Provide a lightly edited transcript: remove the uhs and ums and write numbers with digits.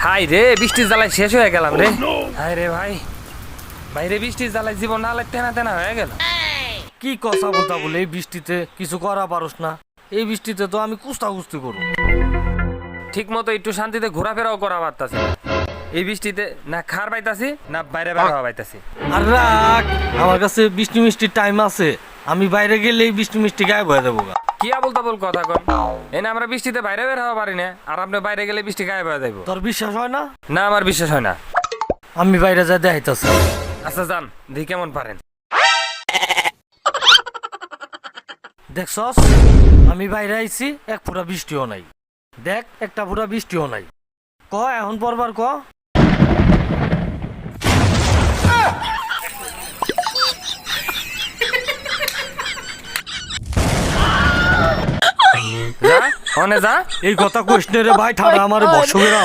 High রে বৃষ্টির জ্বালায় শেষ হয়ে গেলাম রে। হাই রে ভাই, বাইরে বৃষ্টির জ্বালায় জীবন না তেনা তেনা হয়ে গেল। কি কথা বলতা বলে এই বৃষ্টিতে কিছু করা পারস না? এই বৃষ্টিতে তো আমি কুস্তি করব। ঠিক মতো একটু শান্তিতে ঘোরাফেরাও করা পারতাছি না। এই বৃষ্টিতে না খার পাইতাছি না বাইরে বের হওয়া পাইতাছি। আর রাখ, আমার কাছে বৃষ্টি মিষ্টির টাইম আছে। আমি বাইরে গেলে এই বৃষ্টি মিষ্টি গায়েব হয়ে দেবো। কি আবল তাবল কথা কন। এনে আমরা বৃষ্টিতে বাইরে বের হওয়া পারি না, আর আপনি বাইরে গেলে বৃষ্টি গায়েব হয়ে যাইব। তোর বিশ্বাস হয় না? না, আমার বিশ্বাস হয় না। আমি বাইরে যাই দেখাইতেছি। আচ্ছা যান, দেখি কেমন পারেন। দেখছস, আমি বাইরে আইছি, এক ফোঁটা বৃষ্টিও নাই। দেখ, একটা ফোঁটা বৃষ্টিও নাই। ক এখন পরবার ক। যা, ওনে যা। এই কথা কইস নে রে ভাই, ঠাড়া আমার বর্ষকেরা